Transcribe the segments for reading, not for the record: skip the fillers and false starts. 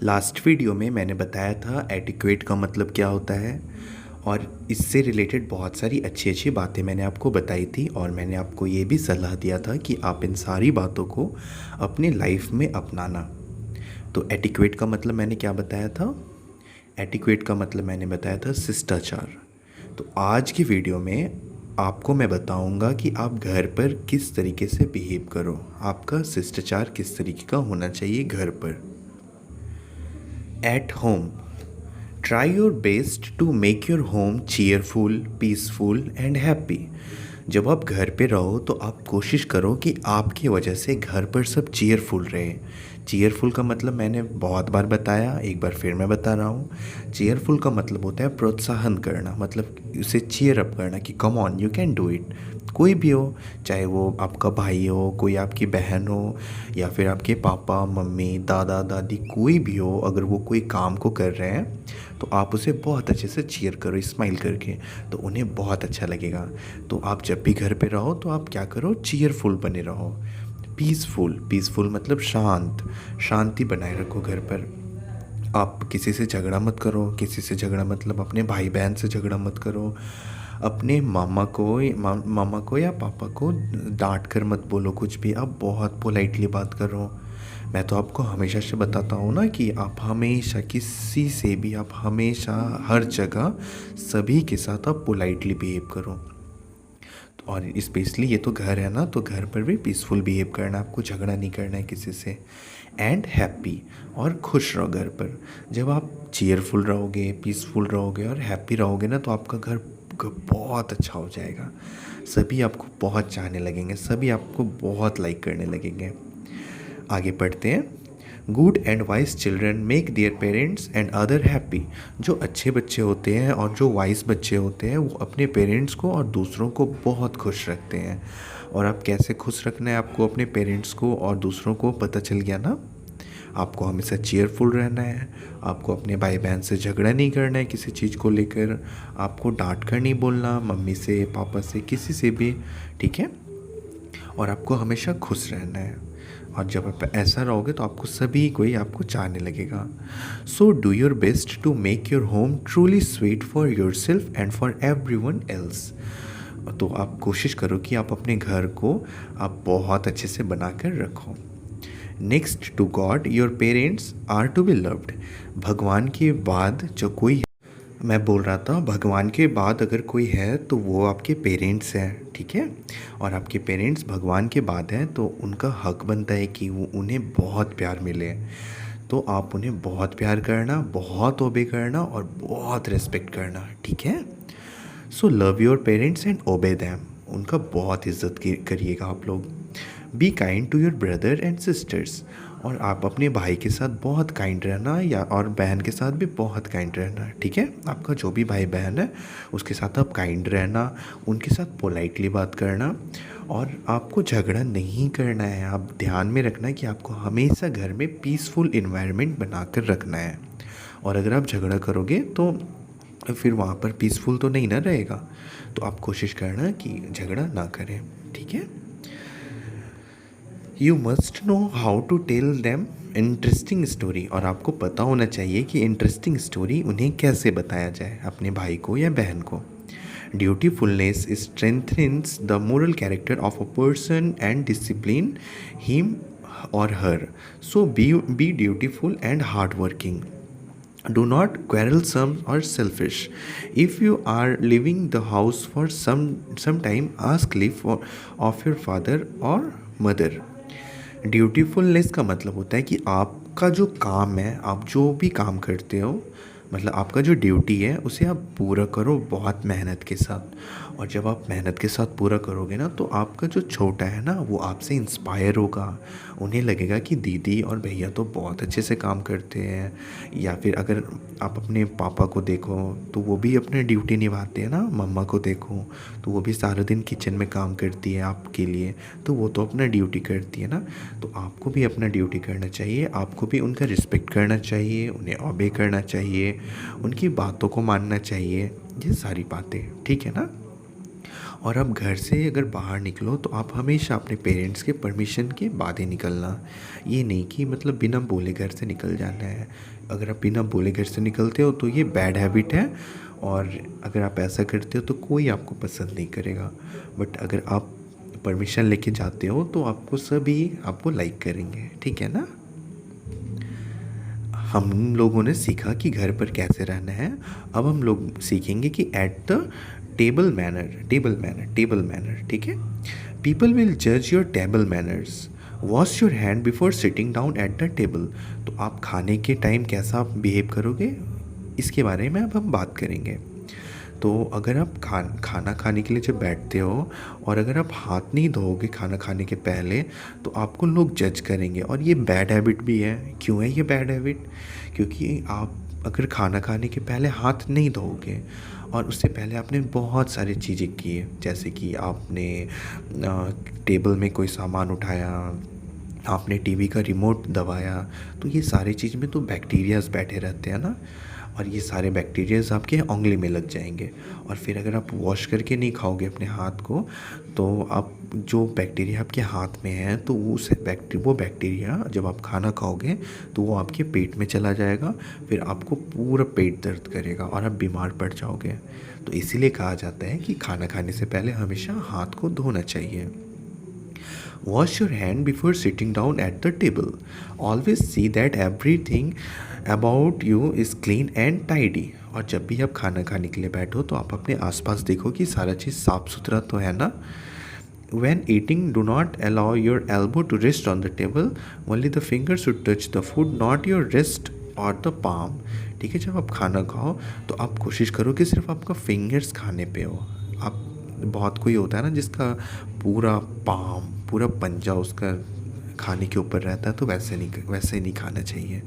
Last video में मैंने बताया था एटिक्वेट का मतलब क्या होता है और इससे रिलेटेड बहुत सारी अच्छी अच्छी बातें मैंने आपको बताई थी और मैंने आपको ये भी सलाह दिया था कि आप इन सारी बातों को अपने लाइफ में अपनाना। तो एटिक्वेट का मतलब मैंने क्या बताया था? एटिक्वेट का मतलब मैंने बताया था शिष्टाचार। तो आज की वीडियो में आपको मैं बताऊंगा कि आप घर पर किस तरीके से बिहेव करो, आपका शिष्टाचार किस तरीके का होना चाहिए घर पर। At home, try your best to make your home cheerful, peaceful and happy। जब आप घर पे रहो तो आप कोशिश करो कि आपकी वजह से घर पर सब चीयरफुल रहे। चीयरफुल का मतलब मैंने बहुत बार बताया, एक बार फिर मैं बता रहा हूँ। चीयरफुल का मतलब होता है प्रोत्साहन करना, मतलब उसे चीयर अप करना कि come on you can do it. कोई भी हो, चाहे वो आपका भाई हो, कोई आपकी बहन हो, या फिर आपके पापा मम्मी दादा दादी, कोई भी हो, अगर वो कोई काम को कर रहे हैं तो आप उसे बहुत अच्छे से चीयर करो स्माइल करके, तो उन्हें बहुत अच्छा लगेगा। तो आप जब भी घर पे रहो तो आप क्या करो, चीयरफुल बने रहो। पीसफुल, पीसफुल मतलब शांत, शांति बनाए रखो घर पर। आप किसी से झगड़ा मत करो, किसी से झगड़ा मतलब अपने भाई बहन से झगड़ा मत करो। अपने मामा को या पापा को डांट कर मत बोलो कुछ भी, आप बहुत पोलाइटली बात करो। मैं तो आपको हमेशा से बताता हूँ ना कि आप हमेशा किसी से भी, आप हमेशा हर जगह सभी के साथ आप पोलाइटली बिहेव करो। तो और स्पेशली ये तो घर है ना, तो घर पर भी पीसफुल बिहेव करना है, आपको झगड़ा नहीं करना है किसी से। एंड हैप्पी, और खुश रहो घर पर। जब आप चीयरफुल रहोगे, पीसफुल रहोगे और हैप्पी रहोगे ना, तो आपका घर बहुत अच्छा हो जाएगा। सभी आपको बहुत चाहने लगेंगे, सभी आपको बहुत लाइक करने लगेंगे। आगे बढ़ते हैं। Good and wise children make their parents and other happy. जो अच्छे बच्चे होते हैं और जो वाइज बच्चे होते हैं वो अपने पेरेंट्स को और दूसरों को बहुत खुश रखते हैं। और आप कैसे खुश रखना है आपको अपने पेरेंट्स को और दूसरों को पता चल गया ना। आपको हमेशा चीयरफुल रहना है, आपको अपने भाई बहन से झगड़ा नहीं करना है किसी चीज़ को लेकर, आपको डांट कर नहीं बोलना मम्मी से पापा से किसी से भी, ठीक है। और आपको हमेशा खुश रहना है। और जब आप ऐसा रहोगे तो आपको सभी कोई आपको चाहने लगेगा। So do your best to make your home truly sweet for yourself and for everyone else. तो आप कोशिश करो कि आप अपने घर को आप बहुत अच्छे से बना कर रखो। Next to God your parents are to be loved. भगवान के बाद जो कोई, मैं बोल रहा था भगवान के बाद अगर कोई है तो वो आपके पेरेंट्स हैं, ठीक है। और आपके पेरेंट्स भगवान के बाद हैं तो उनका हक बनता है कि वो उन्हें बहुत प्यार मिले। तो आप उन्हें बहुत प्यार करना, बहुत ओबे करना और बहुत रिस्पेक्ट करना, ठीक है। So love your parents and obey them. उनका बहुत इज्जत करिएगा आप लोग। Be kind to your brother and sisters. और आप अपने भाई के साथ बहुत काइंड रहना, या और बहन के साथ भी बहुत काइंड रहना, ठीक है। आपका जो भी भाई बहन है उसके साथ आप काइंड रहना, उनके साथ पोलाइटली बात करना। और आपको झगड़ा नहीं करना है, आप ध्यान में रखना कि आपको हमेशा घर में पीसफुल इन्वायरमेंट बना कर रखना है। और अगर आप झगड़ा करोगे तो फिर वहाँ पर पीसफुल तो नहीं ना रहेगा। तो आप कोशिश करना कि झगड़ा ना करें, ठीक है। You must know how to tell them interesting story. और आपको पता होना चाहिए कि इंटरेस्टिंग स्टोरी उन्हें कैसे बताया जाए, अपने भाई को या बहन को। ड्यूटीफुलनेस strengthens the moral character of a person and discipline him or her. So be dutiful and hardworking. Do not quarrelsome or selfish. If you are leaving the house for some time, ask leave of your father or mother. ड्यूटीफुलनेस का मतलब होता है कि आपका जो काम है, आप जो भी काम करते हो, मतलब आपका जो ड्यूटी है उसे आप पूरा करो बहुत मेहनत के साथ। और जब आप मेहनत के साथ पूरा करोगे ना तो आपका जो छोटा है ना वो आपसे इंस्पायर होगा। उन्हें लगेगा कि दीदी और भैया तो बहुत अच्छे से काम करते हैं। या फिर अगर आप अपने पापा को देखो तो वो भी अपने ड्यूटी निभाते हैं ना, मम्मा को देखो तो वो भी सारा दिन किचन में काम करती है आपके लिए, तो वो तो अपना ड्यूटी करती है ना। तो आपको भी अपना ड्यूटी करना चाहिए, आपको भी उनका रिस्पेक्ट करना चाहिए, उन्हें ओबे करना चाहिए, उनकी बातों को मानना चाहिए, ये सारी बातें, ठीक है ना। और अब घर से अगर बाहर निकलो तो आप हमेशा अपने पेरेंट्स के परमिशन के बाद ही निकलना। ये नहीं कि मतलब बिना बोले घर से निकल जाना है। अगर आप बिना बोले घर से निकलते हो तो ये बैड हैबिट है, और अगर आप ऐसा करते हो तो कोई आपको पसंद नहीं करेगा। बट अगर आप परमिशन लेके जाते हो तो आपको सभी आपको लाइक करेंगे, ठीक है ना। हम लोगों ने सीखा कि घर पर कैसे रहना है। अब हम लोग सीखेंगे कि एट द टेबल मैनर, ठीक है। पीपल विल जज your table manners. Wash your hand before sitting down at the table. तो आप खाने के टाइम कैसा आप बिहेव करोगे, इसके बारे में अब हम बात करेंगे। तो अगर आप खाना खाने के लिए जब बैठते हो और अगर आप हाथ नहीं धोओगे खाना खाने के पहले, तो आपको लोग जज करेंगे, और ये बैड हैबिट भी है। क्यों है ये बैड हैबिट? क्योंकि आप अगर खाना खाने के पहले हाथ नहीं धोओगे और उससे पहले आपने बहुत सारी चीज़ें की है, जैसे कि आपने टेबल में कोई सामान उठाया, आपने टीवी का रिमोट दबाया, तो ये सारी चीज़ में तो बैक्टीरियाज बैठे रहते हैं ना, और ये सारे बैक्टीरियाज आपके उंगली में लग जाएंगे। और फिर अगर आप वॉश करके नहीं खाओगे अपने हाथ को, तो आप जो बैक्टीरिया आपके हाथ में है तो वो बैक्टीरिया जब आप खाना खाओगे तो वो आपके पेट में चला जाएगा, फिर आपको पूरा पेट दर्द करेगा और आप बीमार पड़ जाओगे। तो इसीलिए कहा जाता है कि खाना खाने से पहले हमेशा हाथ को धोना चाहिए। Wash your hand before sitting down at the table. Always see that everything about you is clean and tidy. और जब भी आप खाना खाने के लिए बैठो तो आप अपने आसपास देखो कि सारा चीज़ साफ़ सुथरा तो है ना। When eating, do not allow your elbow to rest on the table. Only the fingers should touch the food, not your wrist or the palm. ठीक है, जब आप खाना खाओ तो आप कोशिश करो कि सिर्फ आपका फिंगर्स खाने पे हो। आप बहुत कोई होता है ना जिसका पूरा पाम, पूरा पंजा उसका खाने के ऊपर रहता है, तो वैसे नहीं खाना चाहिए,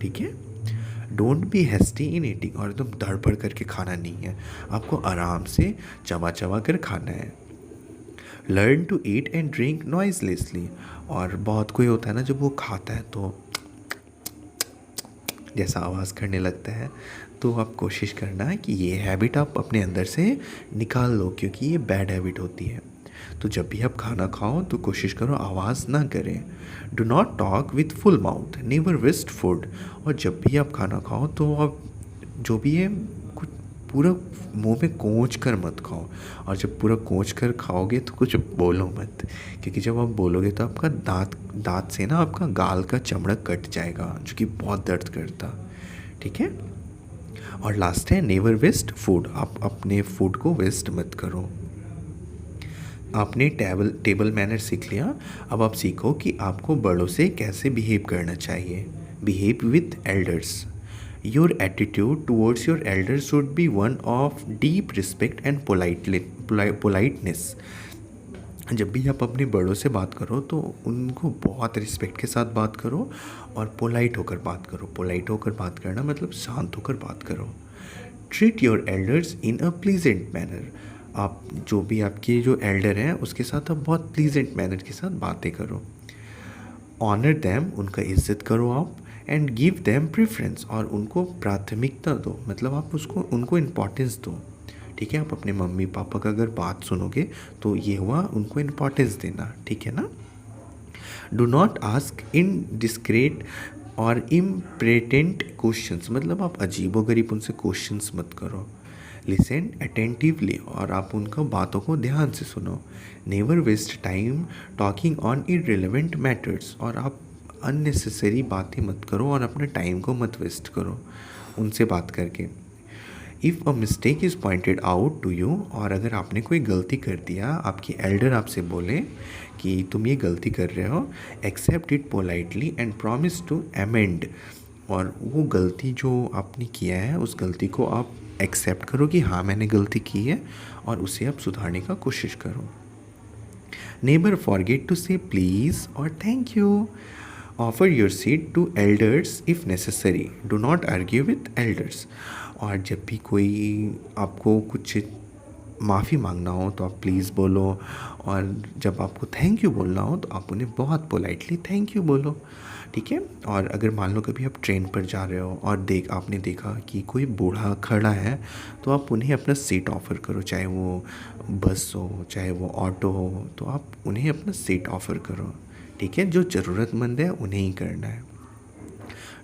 ठीक है। Don't be hasty in eating. और एकदम धड़पड़ करके खाना नहीं है, आपको आराम से चबा चबा कर खाना है। Learn to eat and drink noiselessly. और बहुत कोई होता है ना जब वो खाता है तो जैसा आवाज़ करने लगता है, तो आप कोशिश करना कि ये हैबिट आप अपने अंदर से निकाल लो, क्योंकि ये बैड हैबिट होती है। तो जब भी आप खाना खाओ तो कोशिश करो आवाज़ ना करें। Do not talk with full mouth, never waste food. और जब भी आप खाना खाओ तो आप जो भी है कुछ पूरा मुंह में कोंच कर मत खाओ। और जब पूरा कोंच कर खाओगे तो कुछ बोलो मत, क्योंकि जब आप बोलोगे तो आपका दांत से ना आपका गाल का चमड़ा कट जाएगा, जो कि बहुत दर्द करता, ठीक है। और लास्ट है नेवर वेस्ट फूड। आप अपने फूड को वेस्ट मत करो। आपने टेबल मैनर सीख लिया, अब आप सीखो कि आपको बड़ों से कैसे बिहेव करना चाहिए। Behave with elders. Your attitude towards your elders should be one of deep respect and politeness. जब भी आप अपने बड़ों से बात करो तो उनको बहुत रिस्पेक्ट के साथ बात करो और पोलाइट होकर बात करो। पोलाइट होकर बात करना मतलब शांत होकर बात करो। Treat your elders in a pleasant manner. आप जो भी आपके जो एल्डर हैं उसके साथ आप बहुत प्लीजेंट मैनर के साथ बातें करो। ऑनर देम, उनका इज्जत करो आप। एंड गिव देम प्रेफरेंस, और उनको प्राथमिकता दो, मतलब आप उनको इम्पोर्टेंस दो, ठीक है। आप अपने मम्मी पापा का अगर बात सुनोगे तो ये हुआ उनको इम्पोर्टेंस देना, ठीक है ना। डू नॉट आस्क इनडिस्क्रेट और इम्प्रेटेंट क्वेश्चंस, मतलब आप अजीबोगरीब उनसे क्वेश्चंस मत करो। लिसन अटेंटिवली, और आप उनका बातों को ध्यान से सुनो। Never waste time talking on irrelevant matters, और आप अननेसेसरी बातें मत करो और अपने टाइम को मत वेस्ट करो उनसे बात करके। If a mistake is pointed out to you, और अगर आपने कोई गलती कर दिया, आपकी एल्डर आपसे बोले कि तुम ये गलती कर रहे हो, accept it politely and promise to amend. और वो गलती जो आपने किया है उस गलती को आप एक्सेप्ट करो कि हाँ मैंने गलती की है, और उसे आप सुधारने का कोशिश करो। Never forget to say please और thank you. Offer your seat to elders if necessary. Do not argue with elders. और जब भी कोई आपको कुछ माफ़ी मांगना हो तो आप प्लीज़ बोलो, और जब आपको थैंक यू बोलना हो तो आप उन्हें बहुत पोलाइटली थैंक यू बोलो, ठीक है। और अगर मान लो कभी आप ट्रेन पर जा रहे हो और आपने देखा कि कोई बूढ़ा खड़ा है, तो आप उन्हें अपना सीट ऑफ़र करो, चाहे वो बस हो चाहे वो ऑटो हो, तो आप उन्हें अपना सीट ऑफ़र करो, ठीक है। जो ज़रूरतमंद है उन्हें ही करना है।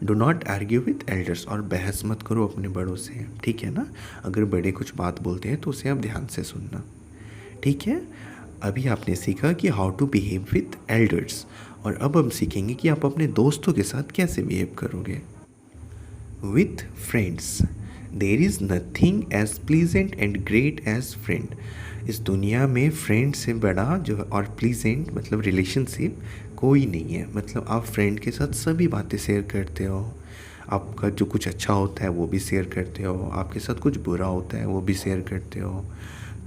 Do not argue with elders, और बहस मत करो अपने बड़ों से, ठीक है ना। अगर बड़े कुछ बात बोलते हैं तो उसे आप ध्यान से सुनना, ठीक है। अभी आपने सीखा कि how to behave with elders, और अब हम सीखेंगे कि आप अपने दोस्तों के साथ कैसे बिहेव करोगे। With friends there is nothing as pleasant and great as friend. इस दुनिया में फ्रेंड से बड़ा जो और प्लीजेंट मतलब रिलेशनशिप कोई नहीं है। मतलब आप फ्रेंड के साथ सभी बातें शेयर करते हो, आपका जो कुछ अच्छा होता है वो भी शेयर करते हो, आपके साथ कुछ बुरा होता है वो भी शेयर करते हो।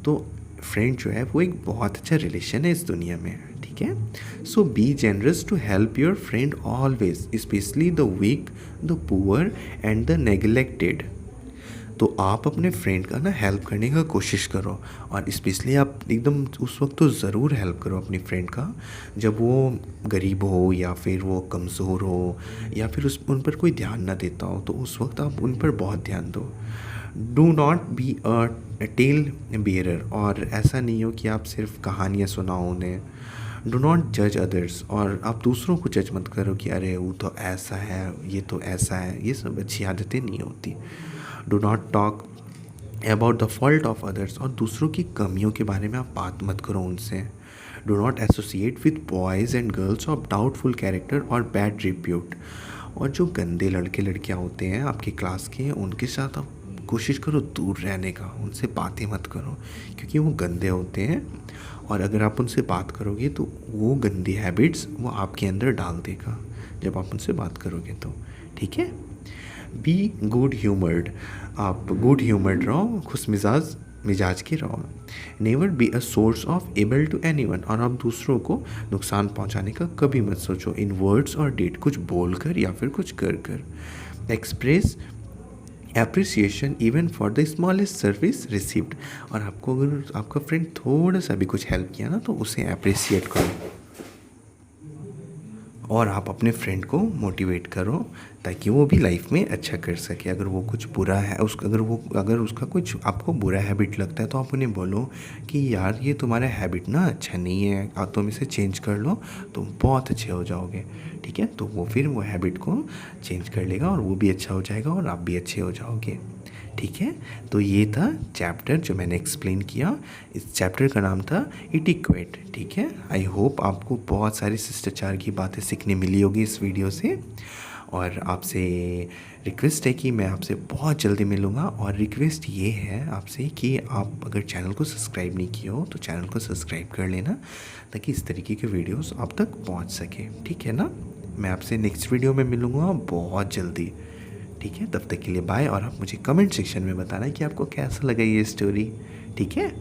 तो फ्रेंड जो है वो एक बहुत अच्छा रिलेशन है इस दुनिया में, ठीक है। So be generous to help your friend always, specially the weak, the poor and the neglected. तो आप अपने फ्रेंड का ना हेल्प करने का कोशिश करो, और स्पेशली आप एकदम उस वक्त तो ज़रूर हेल्प करो अपनी फ्रेंड का जब वो गरीब हो या फिर वो कमज़ोर हो या फिर उन पर कोई ध्यान ना देता हो, तो उस वक्त आप उन पर बहुत ध्यान दो। Do not be a tale bearer, और ऐसा नहीं हो कि आप सिर्फ कहानियाँ सुनाओ उन्हें। डो नॉट जज अदर्स, और आप दूसरों को जज मत करो कि अरे वो तो ऐसा है, ये तो ऐसा है, ये सब अच्छी आदतें नहीं होती। Do not talk about the fault of others, और दूसरों की कमियों के बारे में आप बात मत करो उनसे। Do not associate with boys and girls of doubtful character और बैड रिप्यूट, और जो गंदे लड़के लड़कियां होते हैं आपकी क्लास के, उनके साथ आप कोशिश करो दूर रहने का, उनसे बातें मत करो क्योंकि वो गंदे होते हैं, और अगर आप उनसे बात करोगे तो वो गंदी हैबिट्स वो आपके अंदर डाल देगा जब आप उनसे बात करोगे तो, ठीक है। बी गुड ह्यूमर्ड, आप गुड ह्यूमर्ड रहो, खुश मिजाज के रहो। Never be a source of able to anyone, और आप दूसरों को नुकसान पहुंचाने का कभी मत सोचो इन वर्ड्स और डीड, कुछ बोलकर या फिर कुछ कर कर। Express appreciation even for the smallest service received, और आपको अगर आपका फ्रेंड थोड़ा सा भी कुछ हेल्प किया ना तो उसे अप्रिसिएट करो, और आप अपने फ्रेंड को मोटिवेट करो ताकि वो भी लाइफ में अच्छा कर सके। अगर वो कुछ बुरा है अगर उसका कुछ आपको बुरा हैबिट लगता है तो आप उन्हें बोलो कि यार ये तुम्हारा हैबिट ना अच्छा नहीं है, तुम इसे चेंज कर लो, तुम बहुत अच्छे हो जाओगे, ठीक है। तो वो फिर वो हैबिट को चेंज कर लेगा और वो भी अच्छा हो जाएगा और आप भी अच्छे हो जाओगे, ठीक है। तो ये था चैप्टर जो मैंने एक्सप्लेन किया। इस चैप्टर का नाम था इटिक्वेट, ठीक है। आई होप आपको बहुत सारी शिष्टाचार की बातें सीखने मिली होगी इस वीडियो से, और आपसे रिक्वेस्ट है कि मैं आपसे बहुत जल्दी मिलूँगा। और रिक्वेस्ट ये है आपसे कि आप अगर चैनल को सब्सक्राइब नहीं किए हो तो चैनल को सब्सक्राइब कर लेना ताकि इस तरीके के वीडियोस आप तक पहुंच सके, ठीक है ना। मैं आपसे नेक्स्ट वीडियो में मिलूँगा बहुत जल्दी, ठीक है। तब तक के लिए बाय, और आप मुझे कमेंट सेक्शन में बताना कि आपको कैसा लगा ये स्टोरी, ठीक है।